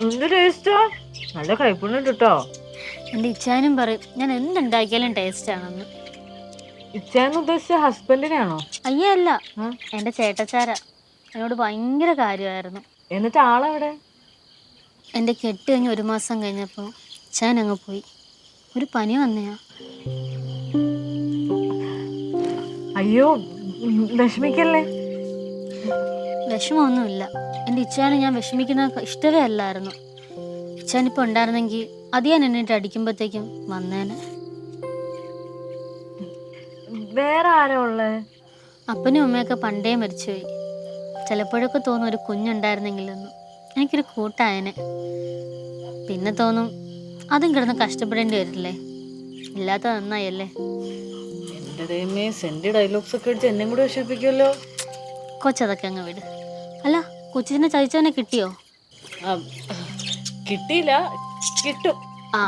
എന്ത് ടേസ്റ്റാ? നല്ല കയ്പുണ്ണിട്ട് കേട്ടോ. എൻ്റെ ഇച്ചാനും പറയും ഞാൻ എന്തുണ്ടാക്കിയാലും ടേസ്റ്റ് ആണെന്ന്. ഇച്ചാന്ന് ഉദ്ദേശിച്ച ഹസ്ബൻഡിനെയാണോ? അയ്യേ അല്ല, എൻ്റെ ചേട്ടച്ചാര. എന്നോട് ഭയങ്കര കാര്യമായിരുന്നു. എന്നിട്ട് ആളെവിടെ? എൻ്റെ കെട്ട് കഴിഞ്ഞ് 1 മാസം കഴിഞ്ഞപ്പോൾ ഇച്ചാൻ അങ്ങ് പോയി. ഒരു പനി വന്നെയാ. അയ്യോ, വിഷമിക്കല്ലേ. വിഷമമൊന്നുമില്ല. എൻ്റെ ഇച്ചാന് ഞാൻ വിഷമിക്കുന്ന ഇഷ്ടമേ അല്ലായിരുന്നു. ഇച്ചാനിപ്പോൾ ഉണ്ടായിരുന്നെങ്കിൽ അത് ഞാൻ എന്നിട്ട് അടിക്കുമ്പോഴത്തേക്കും വന്നേനെ. വേറെ ആരാ ഉള്ളേ? അപ്പനും അമ്മയൊക്കെ പണ്ടേ മരിച്ചുപോയി. ചിലപ്പോഴൊക്കെ തോന്നും ഒരു കുഞ്ഞുണ്ടായിരുന്നെങ്കിലെന്ന്. എനിക്കൊരു കൂട്ടായനെ. പിന്നെ തോന്നും അതും കിടന്ന് കഷ്ടപ്പെടേണ്ടി വരില്ലേ. ഇല്ലാത്ത നന്നായല്ലേ. എന്റെ ദൈവമേ, സെന്റ് ഡയലോഗ്സ് ഒക്കെ അടിച്ച് എന്നെ കൂടെ വിഷമിപ്പിക്കുമല്ലോ. കൊച്ചതൊക്കെ അങ്ങ് വിട്. അല്ല, കൊച്ചിനെ ചതിച്ചവനെ കിട്ടിയോ? കിട്ടിയില്ല, കിട്ടും. ആ,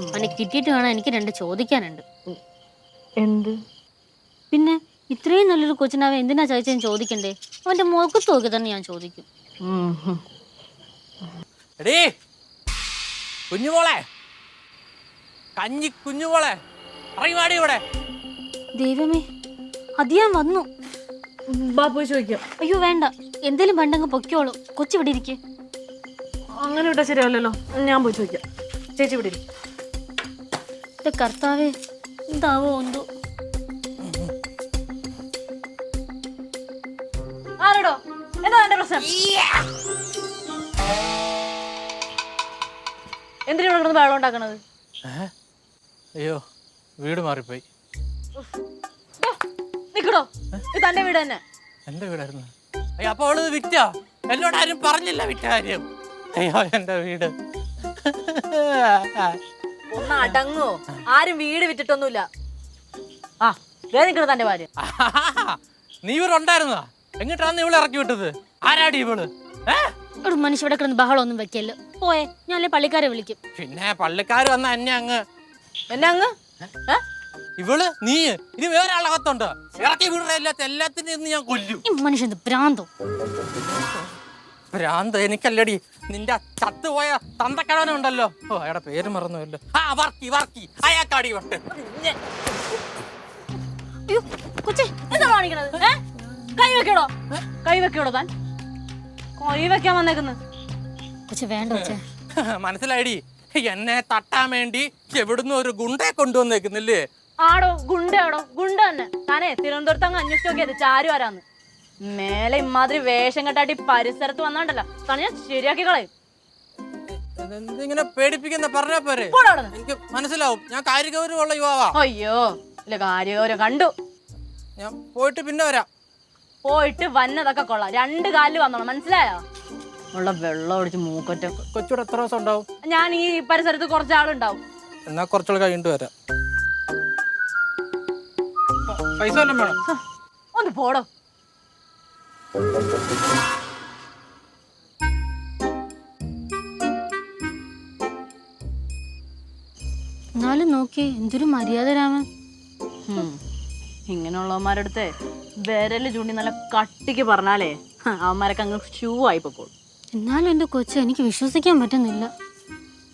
അവനെ കിട്ടിയിട്ട് വേണം എനിക്ക് 2 ചോദിക്കാനുണ്ട്. എന്ത്? പിന്നെ ഇത്രയും നല്ലൊരു കൊച്ചിനെ അവൻ എന്തിനാ ചതിച്ചെന്ന് ചോദിക്കണ്ടേ? അവന്റെ മുഖത്ത് നോക്കി തന്നെ ഞാൻ ചോദിക്കും. കുഞ്ഞുമോളെ, കഞ്ഞി കുഞ്ഞുമോളെ, അറിവാടി ഇവിടെ. ദൈവമേ, അത് ഞാൻ വന്നു. പോയി ചോദിക്കാം. അയ്യോ വേണ്ട, എന്തേലും പണ്ടങ്ങ് പൊക്കോളൂ. കൊച്ചു ഇവിടെ ഇരിക്കേ. അങ്ങനെ വിട്ടാ ശരിയാവില്ലല്ലോ. ഞാൻ പോയി ചോദിക്കാം. ചേച്ചി ഇവിടെ ഇരിക്കും. കർത്താവേ, എന്താവോ എന്തോ. ആരോടോ? എന്താ എന്റെ പ്രശ്നം? എന്തിനാ ഇവിടെ കിടന്ന് വെള്ളം ഉണ്ടാക്കണത്? അയ്യോ, വീട് മാറിപ്പോയി. നിക്കടോ, ഇത് തന്റെ വീട് തന്നെ. എന്റെ വീടായിരുന്നു. അയ്യോ, അപ്പൊ അവള് വിറ്റാ? എന്നോട് ആരും പറഞ്ഞില്ല വിറ്റ കാര്യം. അയ്യോ, എന്റെ വീട്. ഒന്ന് അടങ്ങോ. ആരും വീട് വിറ്റിട്ടൊന്നുമില്ല. ആ, നിക്കണ തന്റെ ഭാര്യ. നീ ഇവിടെ ഉണ്ടായിരുന്നോ? എങ്ങിട്ടാണ് ഇവളെ ഇറക്കി വിട്ടത്? ആരാടി ഇവള്? ഒരു മനുഷ്യ ഇവിടെ കിടന്ന് ബഹളമൊന്നും വെക്കല്ലോ. പോയെ, ഞാനല്ലേ പള്ളിക്കാരെ വിളിക്കും. പിന്നെ പള്ളിക്കാർ വന്ന എന്നെ അങ്ങ് ഇവള് നീ ഇനി വേറെ ആളകത്തുണ്ട്. ഇറക്കി വിടുന്ന എല്ലാത്തിനും ഞാൻ കൊല്ലും. ഈ മനുഷ്യൻ ഭ്രാന്തോ? ഭ്രാന്ത് എനിക്കല്ലടി, നിന്റെ ചത്തുപോയ തന്തക്കടനുണ്ടല്ലോ. ഓ, അയാളുടെ പേര് മറന്നുവല്ലോ. ആ, വർക്കി വർക്കി, അയാൾക്കാടി വട്ട്. കൊച്ചേ, എന്താ കാണിക്കണത്? കൈ വെക്കടോ, കൈ വെക്കടോ. താൻ കൈ വെക്കാൻ വന്നേക്കുന്നു. കൊച്ചേ വേണ്ട കൊച്ചേ. മനസ്സിലായിടി, എന്നെ തട്ടാൻ വേണ്ടി എവിടുന്ന് ഒരു ഗുണ്ടയെ കൊണ്ടുവന്നേക്കുന്നില്ലേ? ആടോ, ഗുണ്ടയാടോ, ഗുണ്ട തന്നെ. താനേ തിരുവനന്തപുരത്ത് അങ്ങ് അന്വേഷിച്ച് നോക്കിയത് ചാരു ആരാന്ന്. മേലെ ഇമാതിരി വേഷം കെട്ടാട്ടി പരിസരത്ത് വന്നാണ്ടല്ലോ, താൻ ഞാൻ ശരിയാക്കി കളയും. ഇങ്ങനെ പേടിപ്പിക്കുന്ന പറഞ്ഞാ പോരെ? എനിക്ക് മനസ്സിലാവും, ഞാൻ കാര്യഗൗരവമുള്ള യുവാവാ. അയ്യോ, ഇല്ല, കാര്യഗൗരവം കണ്ടു. ഞാൻ പോയിട്ട് പിന്നെ വരാം. പോയിട്ട് വന്നതൊക്കെ കൊള്ളാം. 2 കാലിൽ വന്നോളാം, മനസ്സിലായോ? ഉള്ള വെള്ളം ഒടിച്ച് മൂക്കൊറ്റ. കൊച്ചൂടെ എത്ര ദിവസം ഉണ്ടാവും? ഞാൻ ഈ പരിസരത്ത് കുറച്ചാളുണ്ടാവും. എന്നാ കുറച്ചുകൂടെ കഴിഞ്ഞിട്ട് വരാം. പൈസ വല്ലതും വേണം? ഒന്ന് പോടോ. എന്നാലും നോക്കി എന്തൊരു മര്യാദ രാമൻ. ഇങ്ങനെയുള്ളവന്മാരുടെ അടുത്ത് വിരല് ചൂണ്ടി നല്ല കട്ടിക്ക് പറഞ്ഞാലേ അവന്മാരൊക്കെ അങ്ങ് ഷൂ ആയി പൊക്കോളൂ. എന്നാലും എൻ്റെ കൊച്ചു എനിക്ക് വിശ്വസിക്കാൻ പറ്റുന്നില്ല.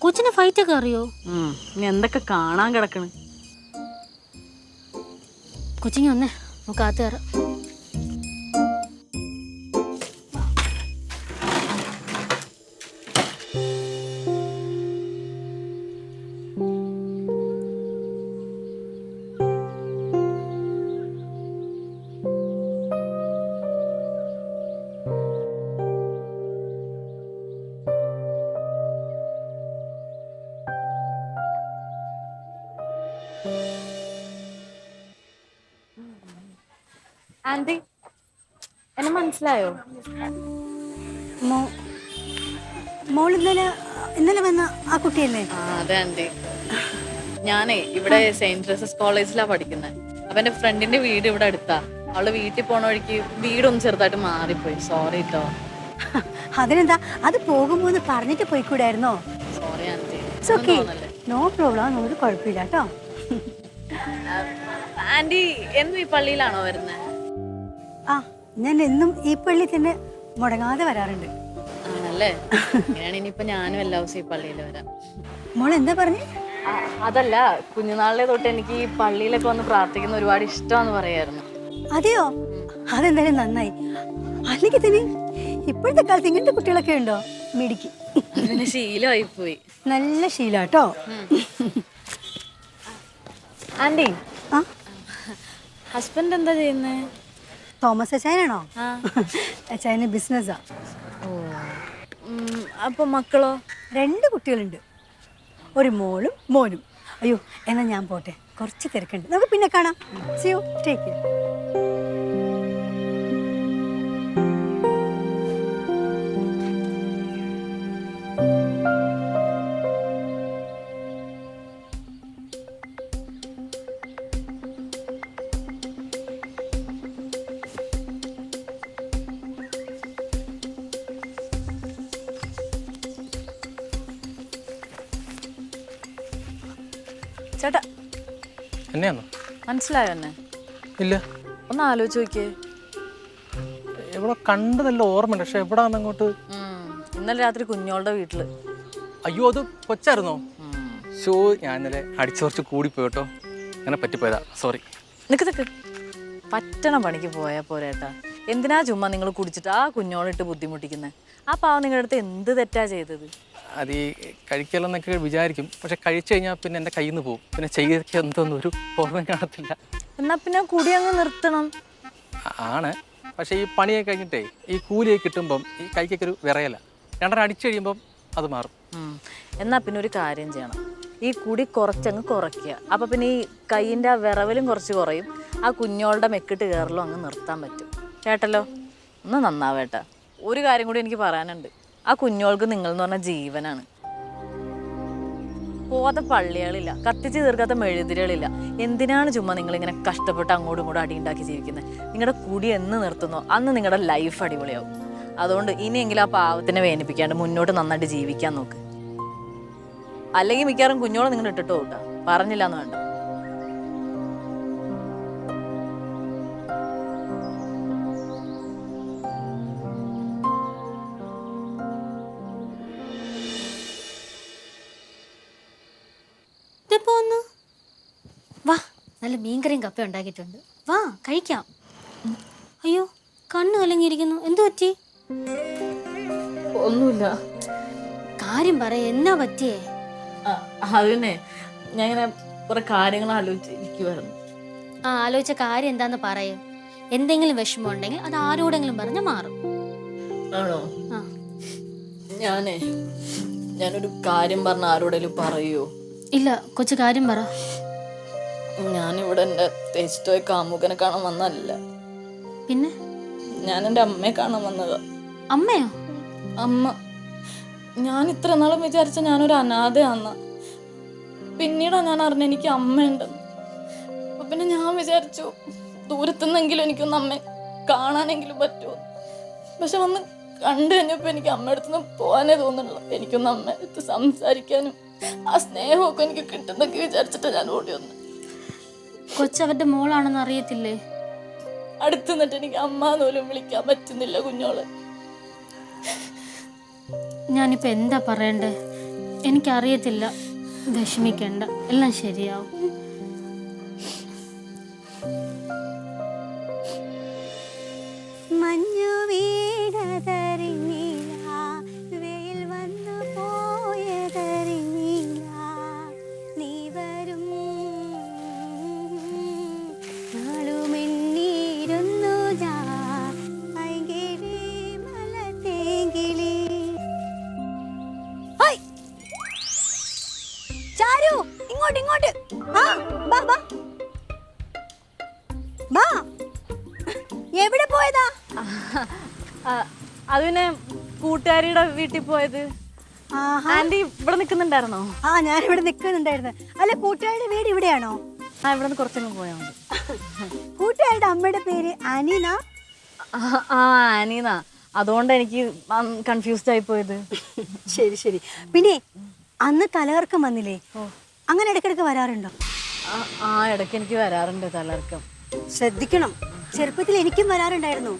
കൊച്ചിന് ഫൈറ്റ് ഒക്കെ അറിയോ? ഇനി എന്തൊക്കെ കാണാൻ കിടക്കണ്. കൊച്ചിങ്ങ വന്നേ, നമുക്ക് അകത്ത് കയറാം. ആന്റി, എന്നെ മനസ്സിലായോ? മോൾ ഇന്നലെ വന്ന ആ കുട്ടിയല്ലേ? അതെ ആന്റി, ഞാനേ ഇവിടെ സെയിന്റ് ജോസഫ് കോളേജിലാ പഠിക്കുന്നത്. അപ്പൊ എന്റെ ഫ്രണ്ടിന്റെ വീട് ഇവിടെ അടുത്താ. അവള് വീട്ടിൽ പോണ വഴിക്ക് വീടൊന്നും ചെറുതായിട്ട് മാറിപ്പോയി. സോറി കേട്ടോ. അതിനെന്താ, അത് പോകുമ്പോ പറഞ്ഞിട്ട് പോയിക്കൂടായിരുന്നോ? Sorry aunty. നോ പ്രോബ്ലം, ഒരു കുഴപ്പമില്ല കേട്ടോ. ആന്റി എന്നും ഈ പള്ളിയിലാണോ വരുന്നത്? ആ, ഞാൻ എന്നും ഈ പള്ളി തന്നെ മുടങ്ങാതെ വരാറുണ്ട്. ആണല്ലേ? അല്ലേ? അങ്ങനെയാണ് ഇനിയിപ്പോ ഞാനും എല്ലാ ദിവസവും ഈ പള്ളിയിൽ വരാം. മോൾ എന്താ പറഞ്ഞേ? അതല്ല, കുഞ്ഞുനാളിലെ തൊട്ട് എനിക്ക് ഈ പള്ളിയിലൊക്കെ വന്ന് പ്രാർത്ഥിക്കുന്ന ഒരുപാട് ഇഷ്ടമാന്ന് പറയായിരുന്നു. അതെയോ? അതെന്തായാലും നന്നായി. അല്ലെങ്കിൽ തന്നെ ഇപ്പോഴത്തെ കാലത്ത് ഇങ്ങനത്തെ കുട്ടികളൊക്കെ ഉണ്ടോ? മിടിക്ക്. അതിന് ശീലമായി പോയി. നല്ല ശീലാട്ടോ. ആന്റി, ആ ഹസ്ബൻഡ് എന്താ ചെയ്യുന്നേ? തോമസ് അച്ചായനാണോ? അച്ചായന് ബിസിനസ്സാ. അപ്പൊ മക്കളോ? 2 കുട്ടികളുണ്ട്, ഒരു മോളും മോനും. അയ്യോ, എന്നാ ഞാൻ പോട്ടെ, കുറച്ച് തിരക്കുണ്ട്. നമുക്ക് പിന്നെ കാണാം. See you. Take care. ചേട്ടാ, എന്നെയാണോ? മനസ്സിലായോ എന്നെ? ഇല്ല. ഒന്ന് ആലോചിച്ച് നോക്കിയേ. എവിടെ കണ്ട് നല്ല ഓർമ്മയുണ്ട്, പക്ഷെ എവിടാന്ന് അങ്ങോട്ട്. ഇന്നലെ രാത്രി കുഞ്ഞോളുടെ വീട്ടില്. അയ്യോ, അത് കൊച്ചായിരുന്നോ? ഷോ, ഞാൻ ഇന്നലെ അടിച്ചു കുറച്ച് കൂടിപ്പോയി കേട്ടോ, അങ്ങനെ പറ്റിപ്പോയതാ, സോറി. നിക്ക് പറ്റണ പണിക്ക് പോയാ പോരേട്ടാ. എന്തിനാ ചുമ്മാ നിങ്ങൾ കുടിച്ചിട്ട് ആ കുഞ്ഞോളിട്ട് ബുദ്ധിമുട്ടിക്കുന്നത്? ആ പാവം നിങ്ങളുടെ അടുത്ത് എന്ത് തെറ്റാ ചെയ്തത്? അത് ഈ കഴിക്കലെന്നൊക്കെ വിചാരിക്കും, പക്ഷെ കഴിച്ചു കഴിഞ്ഞാൽ പിന്നെ എൻ്റെ കയ്യിൽ നിന്ന് പോകും. പിന്നെ ചെയ്തൊക്കെ എന്തൊന്നും ഒരു ഓർമ്മ കാണത്തില്ല. എന്നാ പിന്നെ കുടി അങ്ങ് നിർത്തണം. ആണ്, പക്ഷേ ഈ പണിയൊക്കെ കഴിഞ്ഞിട്ടേ ഈ കൂലിയൊക്കെ കിട്ടുമ്പം ഈ കൈക്കൊക്കെ ഒരു വിറയല. 2 അടിച്ചു കഴിയുമ്പം അത് മാറും. എന്നാ പിന്നെ ഒരു കാര്യം ചെയ്യണം, ഈ കുടി കുറച്ചങ്ങ് കുറയ്ക്കുക. അപ്പം പിന്നെ ഈ കൈയിൻ്റെ ആ വിറവലും കുറച്ച് കുറയും. ആ കുഞ്ഞോളുടെ മെക്കിട്ട് കയറലും അങ്ങ് നിർത്താൻ പറ്റും. കേട്ടല്ലോ? ഒന്ന് നന്നാവേട്ടാ. ഒരു കാര്യം കൂടി എനിക്ക് പറയാനുണ്ട്. ആ കുഞ്ഞോൾക്ക് നിങ്ങൾ എന്ന് പറഞ്ഞ ജീവനാണ്. പോകാത്ത പള്ളികളില്ല, കത്തിച്ച് തീർക്കാത്ത മെഴുതിരികളില്ല. എന്തിനാണ് ചുമ്മാ നിങ്ങളിങ്ങനെ കഷ്ടപ്പെട്ട് അങ്ങോട്ടും ഇങ്ങോട്ടും അടിയുണ്ടാക്കി ജീവിക്കുന്നത്? നിങ്ങളുടെ കുടി എന്ന് നിർത്തുന്നോ അന്ന് നിങ്ങളുടെ ലൈഫ് അടിപൊളിയാവും. അതുകൊണ്ട് ഇനിയെങ്കിലും ആ പാവത്തിനെ വേദനിപ്പിക്കാണ്ട് മുന്നോട്ട് നന്നായിട്ട് ജീവിക്കാൻ നോക്ക്. അല്ലെങ്കിൽ മിക്കവാറും കുഞ്ഞോളെ നിങ്ങൾ ഇട്ടിട്ട് പോട്ടാ. പറഞ്ഞില്ല എന്ന് വേണ്ട. വാ, നല്ല മീൻകറിയും കപ്പ ഉണ്ടാക്കിയിട്ടുണ്ട്. വാ, കഴിക്കാം. അയ്യോ, കണ്ണ് കലങ്ങിയിരിക്കുന്നു. എന്തു പറ്റി? ഒന്നുമില്ല. കാര്യം പറ, എന്നാ പറ്റിയേ? അതിനെ ഞാൻ ഇങ്ങനെ കുറെ കാര്യങ്ങൾ ആലോചിച്ചിരിക്കുവായിരുന്നു. ആലോചിച്ച കാര്യം എന്താന്ന് പറയൂ. എന്തെങ്കിലും വിഷമം ഉണ്ടെങ്കിൽ അത് ആരോടെങ്കിലും പറഞ്ഞ് മാറും. ആണോ? ആ, ഞാനൊരു കാര്യം പറഞ്ഞ ആരോടെങ്കിലും പറയോ? ഇല്ല, കൊച്ചു കാര്യം പറ. ഞാനിവിടെ എൻ്റെ തേച്ചിട്ടോയ കാമുകനെ കാണാൻ വന്നതല്ല. പിന്നെ? ഞാൻ എൻ്റെ അമ്മയെ കാണാൻ വന്നതാ. അമ്മയോ? അമ്മ. ഞാൻ ഇത്ര നാളും വിചാരിച്ച ഞാനൊരു അനാഥയാന്ന. പിന്നീടാ ഞാൻ അറിഞ്ഞ എനിക്ക് അമ്മയുണ്ടെന്ന്. അപ്പൊ പിന്നെ ഞാൻ വിചാരിച്ചു ദൂരത്തുനിന്നെങ്കിലും എനിക്കൊന്ന് അമ്മയെ കാണാനെങ്കിലും പറ്റുമോ. പക്ഷെ വന്ന് കണ്ടു കഴിഞ്ഞപ്പോ എനിക്ക് അമ്മയുടെ അടുത്തുനിന്ന് പോകാനേ തോന്നുന്നില്ല. എനിക്കൊന്ന് അമ്മയുടെ അടുത്ത് സംസാരിക്കാനും ആ സ്നേഹമൊക്കെ എനിക്ക് കിട്ടുന്നൊക്കെ വിചാരിച്ചിട്ട് ഞാൻ ഓടി വന്നു. കൊച്ചവരുടെ മോളാണെന്ന് അറിയത്തില്ലേ? അടുത്ത് നിന്നിട്ട് എനിക്ക് അമ്മ പോലും വിളിക്കാൻ പറ്റുന്നില്ല കുഞ്ഞോളെ. ഞാനിപ്പോ എന്താ പറയണ്ടേ? എനിക്കറിയത്തില്ല. വിഷമിക്കണ്ട, എല്ലാം ശരിയാവും. മഞ്ഞു വീണതറിഞ്ഞില്ല, വെയിൽ വന്നു പോയതറിഞ്ഞില്ല, നീ വരും നാളുമെണ്ണീരുന്നു ഞാൻ ഐകിളി മലത്തേങ്കിളി. ചാരു, ഇങ്ങോട്ട് ഇങ്ങോട്ട്. ആ, ബാ ബാ ബാ. എവിടെ പോയതാ? അത് പിന്നെ കൂട്ടുകാരിയുടെ വീട്ടിൽ പോയത്. ആന്റി ഇവിടെ നിൽക്കുന്നുണ്ടായിരുന്നോ? ആ, ഞാനിവിടെ നിൽക്കുന്നുണ്ടായിരുന്നു. അല്ല, കൂട്ടുകാരുടെ വീട് ഇവിടെയാണോ? ആ, ഇവിടെ നിന്ന് കുറച്ചങ്ങ് പോയാൽ മതി. കൂട്ടുകാരുടെ അമ്മയുടെ പേര് അനീന. ആ, അനീന. അതുകൊണ്ട് എനിക്ക് കൺഫ്യൂസ്ഡ് ആയി പോയത്. ശരി ശരി. പിന്നെ അന്ന് തലകർക്കം വന്നില്ലേ? അങ്ങനെ ഇടയ്ക്കിടയ്ക്ക് വരാറുണ്ടോ? ആ, ഇടയ്ക്ക് എനിക്ക് വരാറുണ്ട് തലകർക്കം. ശ്രദ്ധിക്കണം, ചെറുപ്പത്തിൽ എനിക്കും വരാറുണ്ടായിരുന്നു.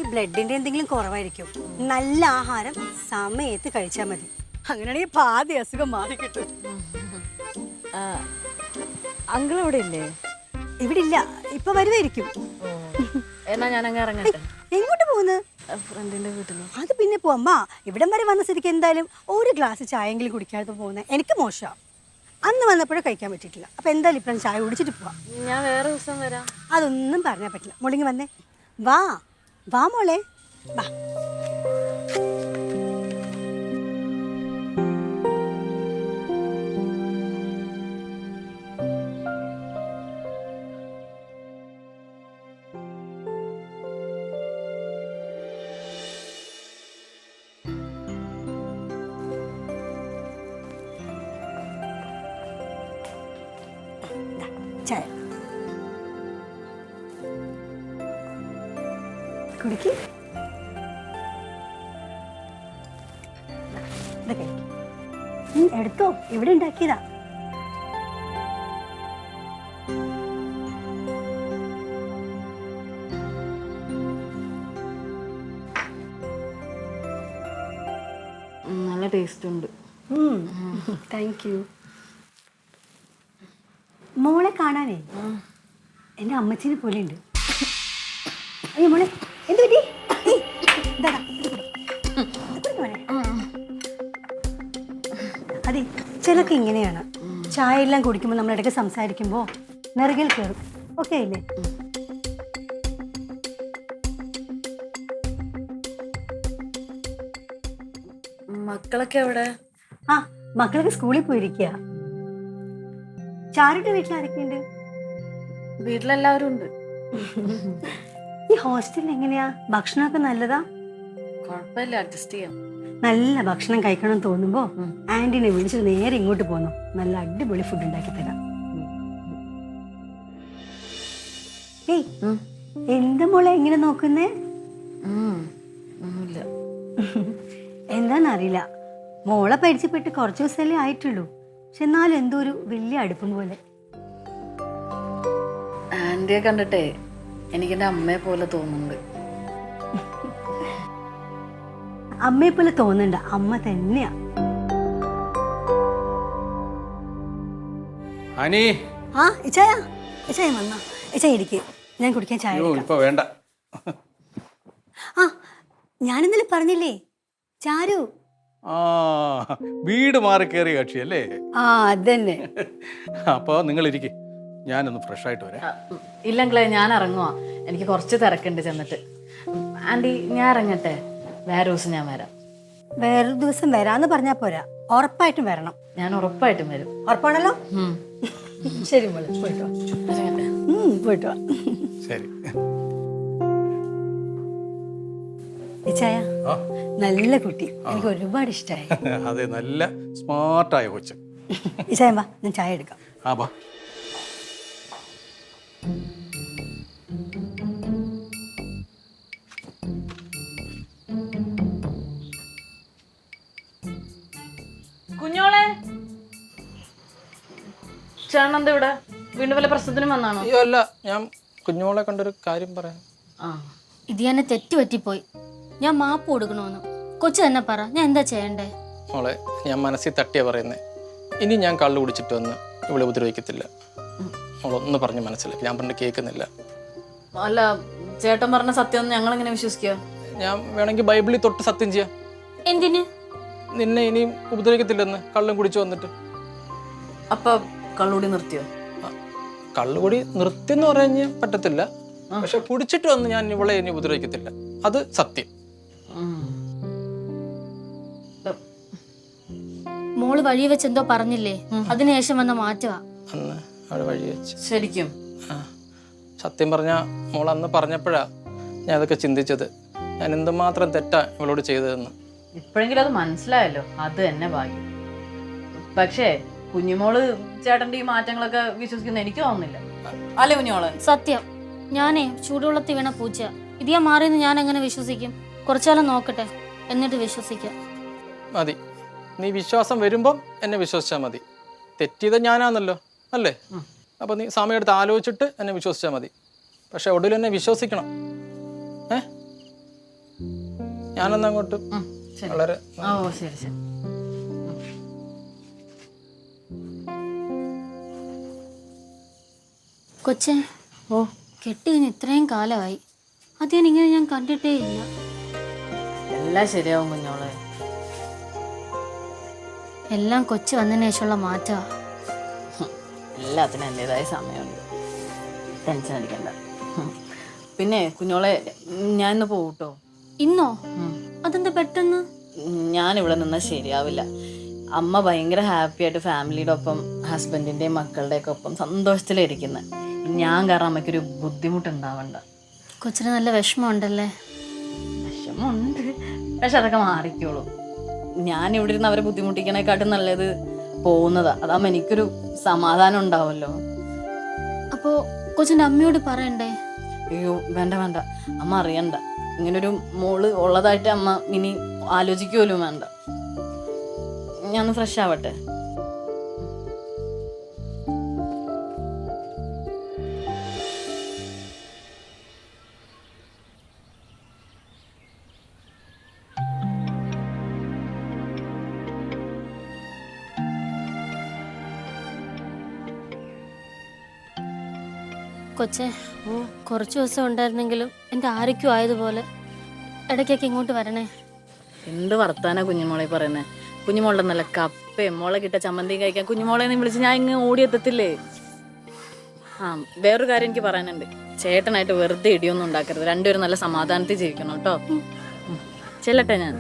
ഈ ബ്ലഡിന്റെ എന്തെങ്കിലും കുറവായിരിക്കും. നല്ല ആഹാരം സമയത്ത് കഴിച്ചാൽ മതി. അങ്ങനെയാണെങ്കിൽ പാതി അസുഖം മാറി കിട്ടും. അങ്കിൾ ഇവിടെ ഇല്ലേ? ഇവിടെ ഇല്ല, ഇപ്പൊ വരുമായിരിക്കും. എന്നാ ഞാൻ അങ്ങ് ഇറങ്ങട്ടെ. എങ്ങോട്ട് പോകുന്നു? ഫ്രണ്ടിന്റെ വീട്ടിൽ. അത് പിന്നെ പോവാം. ഇവിടം വരെ വന്ന സ്ഥിതിക്ക് എന്തായാലും ഒരു ഗ്ലാസ് ചായയെങ്കിലും കുടിക്കാതെ പോകുന്നത് എനിക്ക് മോശമാണ്. അന്ന് വന്നപ്പോഴും കഴിക്കാൻ പറ്റിയിട്ടില്ല. അപ്പൊ എന്തായാലും ഇപ്പം ചായ കുടിച്ചിട്ട് പോവാം. ഞാൻ വേറെ ദിവസം വരാം. അതൊന്നും പറഞ്ഞാൽ പറ്റില്ല. മോളിങ്ങി വന്നേ. വാ വാ മോളെ വാ. ചായ കുടിക്ക്. എടുത്തോ, ഇവിടെ ഉണ്ടാക്കിയതാ. നല്ല ടേസ്റ്റ് ഉണ്ട്. Thank you. മോളെ കാണാനേ എൻ്റെ അമ്മച്ചീനെ പോലെ ഉണ്ട്. അയ്യോ മോളെ, എന്ത് പറ്റി? അതെ, ചിലക്ക് ഇങ്ങനെയാണ്. ചായ എല്ലാം കുടിക്കുമ്പോൾ നമ്മളിടയ്ക്ക് സംസാരിക്കുമ്പോൾ നിറകിൽ കയറും. ഓക്കെ അല്ലേ? മക്കളൊക്കെ എവിടെ? മക്കളൊക്കെ സ്കൂളിൽ പോയിരിക്കുക. ചാരുടെ വീട്ടിൽ ആരൊക്കെയുണ്ട്? വീട്ടിലെല്ലാവരും ഉണ്ട്. ഈ ഹോസ്റ്റലിൽ എങ്ങനെയാ? ഭക്ഷണമൊക്കെ നല്ലതാ? കുഴപ്പമില്ല, അഡ്ജസ്റ്റ് ചെയ്യാം. നല്ല ഭക്ഷണം കഴിക്കണം തോന്നുമ്പോ ആന്റീനെ വിളിച്ചിട്ട് നേരെ ഇങ്ങോട്ട് പോന്നു. നല്ല അടിപൊളി ഫുഡ് ഉണ്ടാക്കി തരാം. ഏയ്, എന്താ മോളെ ഇങ്ങനെ നോക്കുന്നേ? ഒന്നുമില്ല. എന്താന്നറിയില്ല, മോളെ പരിചയപ്പെട്ട് കുറച്ച് ദിവസമല്ലേ ആയിട്ടുള്ളൂ. പക്ഷെ എന്നാലും എന്തോ ഒരു വലിയ അടുപ്പം പോലെ. ആന്റിയെ കണ്ടിട്ടേ എനിക്കെന്റെ അമ്മയെ പോലെ തോന്നുന്നുണ്ട്. അമ്മയെ പോലെ തോന്നണ്ട, അമ്മ തന്നെയാ. ഇച്ചായ വന്നാ? ഇച്ചായ ഇരിക്ക്, ഞാൻ കുടിക്കാൻ ചായ എടുക്കാം. വേണ്ട. ഞാൻ ഇന്നലെ പറഞ്ഞില്ലേ, ചാരു വീട് മാറി കയറിയ കക്ഷി അല്ലേ? അതന്നെ. അപ്പൊ നിങ്ങൾ ഇരിക്കെ, ഞാനൊന്ന് ഫ്രഷ് ആയിട്ട് വരാം. ഇല്ലെങ്കിലേ ഞാൻ ഇറങ്ങുവാ, എനിക്ക് കുറച്ച് തിരക്കുണ്ട് ചെന്നിട്ട്. ആന്റി ഞാൻ ഇറങ്ങട്ടെ, വേറെ ദിവസം ഞാൻ വരാം. വേറൊരു ദിവസം വരാന്ന് പറഞ്ഞാ പോരാ, ഉറപ്പായിട്ടും വരണം. ഞാൻ ഉറപ്പായിട്ടും വരും. ഉറപ്പാണല്ലോ? ശരി മോളെ, പോയിട്ട് വാ. പോയിട്ട് വാ. ശരി. ഇച്ചായ നല്ല കുട്ടി, എനിക്ക് ഒരുപാട് ഇഷ്ടമായി. അതെ, നല്ല സ്മാർട്ടായ കൊച്ച്. ഇച്ചായ വാ, ഞാൻ ചായ എടുക്കാം. ബാ. കുഞ്ഞോളെ, ചേട്ടൻ ഇവിടെ വീണ്ടും വല്ല പ്രശ്നത്തിനും വന്നാണോ? അയ്യോ അല്ല, ഞാൻ കുഞ്ഞോളെ കണ്ടൊരു കാര്യം പറയാം. ഇത് തന്നെ തെറ്റുപറ്റിപ്പോയി. ഞാൻ മാപ്പ് കൊടുക്കണമെന്ന് കൊച്ചു തന്നെ പറ, ഞാൻ എന്താ ചെയ്യണ്ടേ? മോളെ, ഞാൻ മനസ്സിൽ തട്ടിയാ പറയുന്നേ. ഇനി ഞാൻ കള്ളു കുടിച്ചിട്ട് വന്ന് ഇവിടെ ഉപദ്രവിക്കത്തില്ല. മോളൊന്ന് പറഞ്ഞ് മനസ്സിലാക്കി, ഞാൻ പറഞ്ഞ് കേൾക്കുന്നില്ല. അല്ല, ചേട്ടൻ പറഞ്ഞ സത്യം ഞങ്ങൾ എങ്ങനെ വിശ്വസിക്കുക? ഞാൻ വേണമെങ്കിൽ ബൈബിളിൽ തൊട്ട് സത്യം ചെയ്യാം. എന്തിന്? നിന്നെ ഇനിയും ഉപദ്രവിക്കത്തില്ലെന്ന്, കള്ളും കുടിച്ചു വന്നിട്ട്. അപ്പൊ കള്ളുകൂടി നിർത്തിയോ? കള്ളുകൂടി നിർത്തിയെന്ന് പറഞ്ഞ് പറ്റത്തില്ല, പക്ഷെ കുടിച്ചിട്ട് വന്ന് ഞാൻ ഇവളെ ഇനി ഉപദ്രവിക്കത്തില്ല, അത് സത്യം. മോള് വഴി വെച്ച് എന്തോ പറഞ്ഞില്ലേ, അതിനുശേഷം വന്ന മാറ്റവാ. അന്ന് അവിടെ വഴി വെച്ച് ശരിക്കും സത്യം പറഞ്ഞ മോൾ അന്ന് പറഞ്ഞപ്പോഴാ ഞാൻ അതൊക്കെ ചിന്തിച്ചത്. ഞാൻ എന്തുമാത്രം തെറ്റാ ഇവളോട് ചെയ്തതെന്ന്. ഇപ്പോഴെങ്കിലും അത് മനസ്സിലായല്ലോ, അത് തന്നെ ഭാഗ്യം. പക്ഷേ കുഞ്ഞുമോള് ചേട്ടന്റെ ഈ മാറ്റങ്ങളൊക്കെ വിശ്വസിക്കുന്ന എനിക്ക് തോന്നുന്നില്ല, അല്ലേ കുഞ്ഞുമോള്? സത്യം, ഞാനേ ചൂടുവെള്ളത്തിൽ വീണ പൂച്ച. ഇത് ഞാൻ മാറിയെന്ന് ഞാൻ എങ്ങനെ വിശ്വസിക്കും? കുറച്ചാലും നോക്കട്ടെ, എന്നിട്ട് വിശ്വസിക്കാം. മതി, നീ വിശ്വാസം വരുമ്പം എന്നെ വിശ്വസിച്ചാൽ മതി. തെറ്റിയത് ഞാനാന്നല്ലോ അല്ലേ? അപ്പം നീ സമയം എടുത്ത് ആലോചിച്ചിട്ട് എന്നെ വിശ്വസിച്ചാൽ മതി. പക്ഷെ ഒടുവിൽ എന്നെ വിശ്വസിക്കണം. ഞാനൊന്നങ്ങോട്ട് ശരി. വളരെ ഓ ശരി ശരി. കൊച്ചേ, ഓ കെട്ടി കഴിഞ്ഞ് ഇത്രയും കാലമായി, ആദ്യം ഇങ്ങനെ ഞാൻ കണ്ടിട്ടേ ഇല്ല. എല്ലാം ശരിയാവും കുഞ്ഞോളെ. എല്ലാം കൊച്ചു വന്നതിന് ശേഷമുള്ള മാറ്റമാ. എല്ലാത്തിനും എൻ്റെതായ സമയമുണ്ട്, ടെൻഷൻ അടിക്കണ്ട. പിന്നെ കുഞ്ഞോളെ, ഞാൻ ഇന്ന് പോകട്ടോ. ഇന്നോ? അതെന്താ പെട്ടെന്ന്? ഞാനിവിടെ നിന്നാൽ ശരിയാവില്ല. അമ്മ ഭയങ്കര ഹാപ്പി ആയിട്ട് ഫാമിലിയുടെ ഒപ്പം ഹസ്ബൻഡിൻ്റെയും മക്കളുടെയൊക്കെ ഒപ്പം സന്തോഷത്തിലിരിക്കുന്നത്. ഞാൻ കാരണം അമ്മയ്ക്കൊരു ബുദ്ധിമുട്ടുണ്ടാവണ്ട. കൊച്ചിന് നല്ല വിഷമമുണ്ടല്ലേ? വിഷമമുണ്ട്, പക്ഷെ അതൊക്കെ മാറിക്കോളും. ഞാൻ ഇവിടെ ഇരുന്ന് അവരെ ബുദ്ധിമുട്ടിക്കണേക്കാട്ടും നല്ലത് പോകുന്നതാ. അതാകുമ്പോൾ എനിക്കൊരു സമാധാനം ഉണ്ടാവുമല്ലോ. അപ്പോൾ കൊച്ചിൻ്റെ അമ്മയോട് പറയണ്ടേ? അയ്യോ വേണ്ട വേണ്ട, അമ്മ അറിയണ്ട. ഇങ്ങനൊരു മോള് ഉള്ളതായിട്ട് അമ്മ ഇനി ആലോചിക്കുമല്ലോ വേണ്ട. ഞാനൊന്ന് ഫ്രഷ് ആവട്ടെ. കൊച്ചേ, കുറച്ച് ദിവസം ഉണ്ടായിരുന്നെങ്കിലും എൻ്റെ ആരൊക്കെയോ ആയതുപോലെ ഇടയ്ക്കൊക്കെ ഇങ്ങോട്ട് വരണേ. എന്ത് വർത്താനാ കുഞ്ഞുമോളെ പറയുന്നത്? കുഞ്ഞുമോളുടെ നല്ല കപ്പയും മോളെ കിട്ട ചമ്മന്തിയും കഴിക്കാൻ കുഞ്ഞുമോളെ നീ വിളിച്ച് ഞാൻ ഇങ്ങ് ഓടിയെത്തത്തില്ലേ? ആ വേറൊരു കാര്യം എനിക്ക് പറയാനുണ്ട്. ചേട്ടനായിട്ട് വെറുതെ ഇടിയൊന്നും ഉണ്ടാക്കരുത്. രണ്ടുപേരും നല്ല സമാധാനത്തിൽ ജീവിക്കണം കേട്ടോ. ചെല്ലട്ടെ ഞാൻ.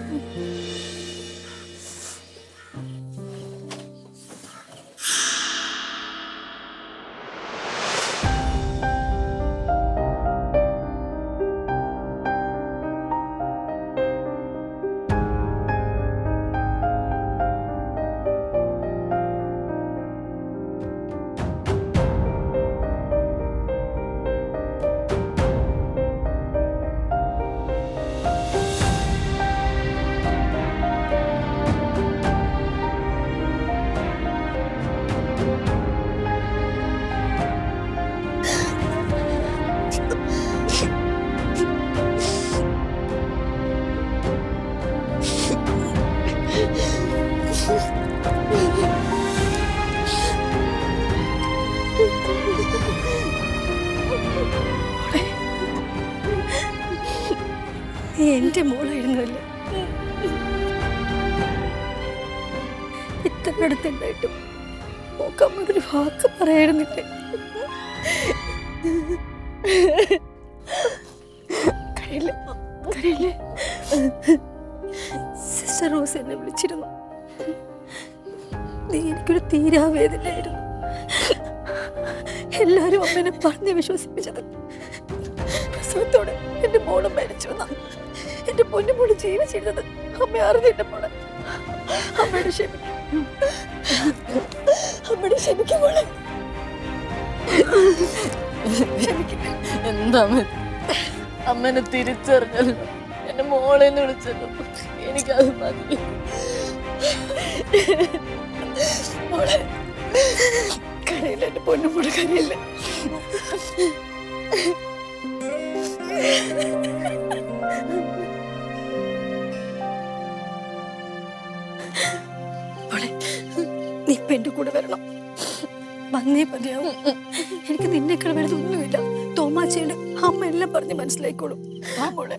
നീ എൻ്റെ മോളായിരുന്നല്ലേ. ഇത്ര അടുത്തുണ്ടായിട്ടും നോക്കമ്മൊരു വാക്ക് പറയായിരുന്നില്ലേ? കരയില്ലേ? കരയില്ലേ? സിസ്റ്റർ റോസ് എന്നെ വിളിച്ചിരുന്നു. നീ എനിക്കൊരു തീരാവേദനയായിരുന്നു. എല്ലാരും അമ്മേനെ പറഞ്ഞ് വിശ്വസിപ്പിച്ചത് പ്രസവത്തോടെ എന്റെ മോള് മരിച്ചു എന്നാ. എന്റെ പൊന്നു മോള് ജീവിച്ചിരുന്നത് അമ്മ അറിഞ്ഞില്ല. മോളെ അമ്മയോട് ക്ഷമിക്കും, അമ്മയോട് ക്ഷമിക്കും മോളെ. എന്താ അമ്മനെ തിരിച്ചറിഞ്ഞല്ലോ, എന്റെ മോളെന്ന് വിളിച്ചല്ലോ, എനിക്കത് മതി. മോളെ കരയില്ല, എന്റെ പൊന്നു മോള് കരയില്ല. മോളെ നീ ഇപ്പൊ എന്റെ കൂടെ വരണം. വന്നേ മതിയാവും. എനിക്ക് നിന്നേക്കാൾ വലുതൊന്നുമില്ല. തോമാച്ചയുടെ അമ്മ എല്ലാം പറഞ്ഞ് മനസ്സിലായിക്കോളും. ആ മോളെ.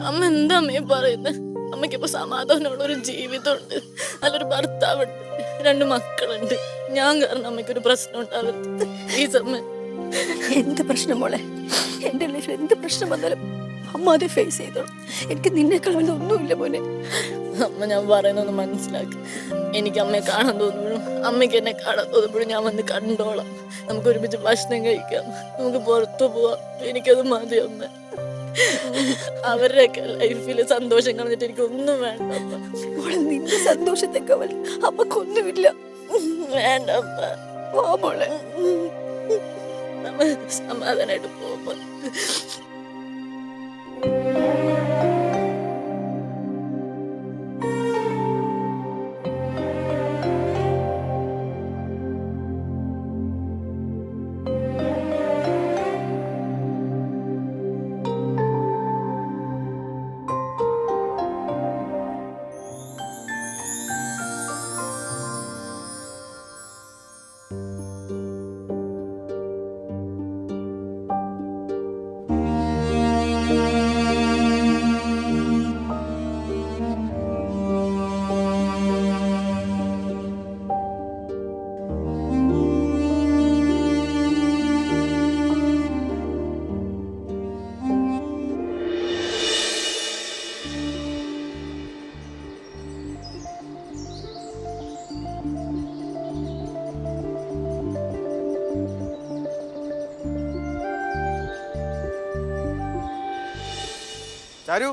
അമ്മ എന്താ അമ്മയെ പറയുന്നത്? അമ്മയ്ക്കിപ്പോ സമാധാനമുള്ള ഒരു ജീവിതമുണ്ട്, നല്ലൊരു ഭർത്താവുണ്ട്, 2 മക്കളുണ്ട്. ഞാൻ കാരണം അമ്മയ്ക്കൊരു പ്രശ്നം ഉണ്ടാവരുത് പ്ലീസ് അമ്മ. എന്ത് പ്രശ്നം മോളെ? എന്റെ ലൈഫിൽ എന്ത് പ്രശ്നം വന്നാലും അമ്മ അത് ഫേസ് ചെയ്തോളും. എനിക്ക് നിന്നേക്കാൾ വലുതൊന്നുമില്ല മോനെ. അമ്മ ഞാൻ പറയുന്നൊന്ന് മനസ്സിലാക്കി. എനിക്ക് അമ്മയെ കാണാൻ തോന്നുമ്പോഴും അമ്മയ്ക്ക് എന്നെ കാണാൻ തോന്നുമ്പോഴും ഞാൻ വന്ന് കണ്ടോളാം. നമുക്ക് ഒരുമിച്ച് ഭക്ഷണം കഴിക്കാം, നമുക്ക് പുറത്തു പോവാം. എനിക്കത് മതി അമ്മ. അവരുടെയൊക്കെ ലൈഫിൽ സന്തോഷം കളഞ്ഞിട്ട് എനിക്കൊന്നും വേണ്ട അമ്മ. മോളെ നിന്റെ സന്തോഷത്തെക്കാൾ അമ്മക്കൊന്നുമില്ല. വേണ്ട അമ്മ. വാ മോളെ. അമ്മ സമാധാനായിട്ട് പോകുമ്പോ ചാരു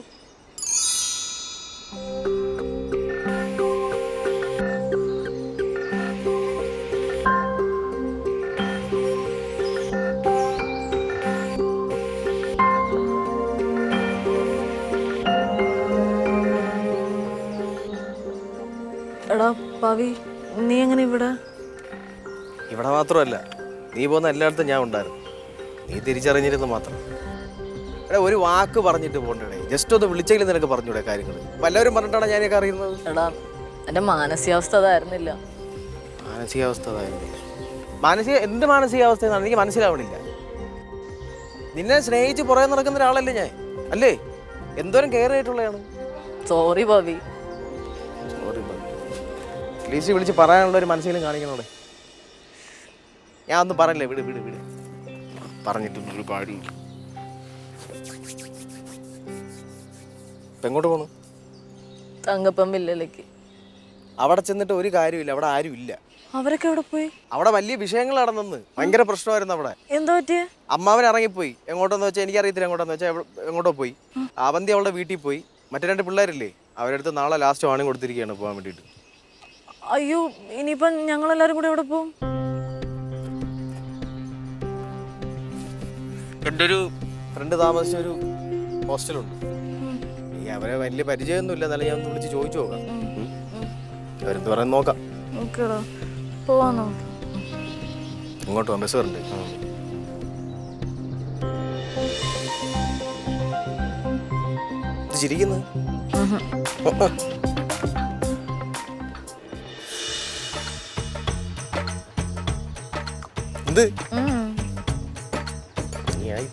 എടാ പവി, നീ എങ്ങനെ ഇവിടെ? ഇവിടെ മാത്രമല്ല, നീ പോകുന്ന എല്ലായിടത്തും ഞാൻ ഉണ്ടായിരുന്നു. നീ തിരിച്ചറിഞ്ഞിരുന്നു മാത്രം. എടാ ഒരു വാക്ക് പറഞ്ഞിട്ട് പോകണ്ടേ, ജസ്റ്റ് ഒന്ന് വിളിച്ചെങ്കിലും നിനക്ക് പറഞ്ഞൂടെ കാര്യങ്ങൾ? വല്ലവരും പറഞ്ഞിട്ടാണ് ഞാനൊക്കെ അറിയുന്നത്. എടാ എൻ്റെ മാനസികാവസ്ഥ അതായിരുന്നില്ല. മാനസികാവസ്ഥ എന്ത് മാനസികാവസ്ഥ എന്നാണ് എനിക്ക് മനസ്സിലാവണില്ല. നിന്നെ സ്നേഹിച്ച് പുറകെ നടക്കുന്ന ഒരാളല്ലേ ഞാൻ, അല്ലേ? എന്തോരം കെയർ ആയിട്ടുള്ളതാണ്. സോറി പവി. അറ്റ്ലീസ്റ്റ് വിളിച്ച് പറയാനുള്ള ഒരു മനസ്സിലും കാണിക്കണോടെ. ഞാൻ ഒന്നും പറയില്ലേ, വിട് വിട് വിട്. പറഞ്ഞിട്ടൊരു പാടിയില്ല. ഇപ്പം എങ്ങോട്ട് പോണു? തങ്കപ്പം വില്ലയിലേക്ക്. അവിടെ ചെന്നിട്ട് ഒരു കാര്യമില്ല, അവിടെ ആരും ഇല്ല. അവരൊക്കെ എവിടെ പോയി? അവിടെ വലിയ വിഷയങ്ങൾ നടന്നെന്ന്, ഭയങ്കര പ്രശ്നമായിരുന്നു അവിടെ. എന്താ പറ്റിയേ? അമ്മാവൻ ഇറങ്ങിപ്പോയി. എങ്ങോട്ടെന്ന് വെച്ചാൽ എനിക്കറിയത്തില്ല, എങ്ങോട്ടെന്ന് വെച്ചാൽ എങ്ങോട്ടോ പോയി. അവന്തി അവളുടെ വീട്ടിൽ പോയി. മറ്റു 2 പിള്ളേരില്ലേ, അവരടുത്ത് നാളെ ലാസ്റ്റ് വാണിംഗ് കൊടുത്തിരിക്കുകയാണ് പോകാൻ വേണ്ടിയിട്ട്. അയ്യോ, ഇനിയിപ്പം ഞങ്ങളെല്ലാരും കൂടെ എവിടെ പോകും? എൻ്റെ ഒരു ഫ്രണ്ട് താമസിച്ച ഒരു ഹോസ്റ്റലുണ്ട്. ഈ അവരെ വലിയ പരിചയമൊന്നുമില്ല, എന്നാലും ഞാൻ ഒന്ന് വിളിച്ച് ചോദിച്ചു നോക്കാം. അവരെന്ത് പറയുന്നത് നോക്കാം. ഓക്കേടാ, പോവാൻ നോക്കാം. ഇങ്ങോട്ട് പോകാം, ബസ് വരണ്ടേ? ഇത് ചിരിക്കുന്നത് എന്ത്? നീ ആയി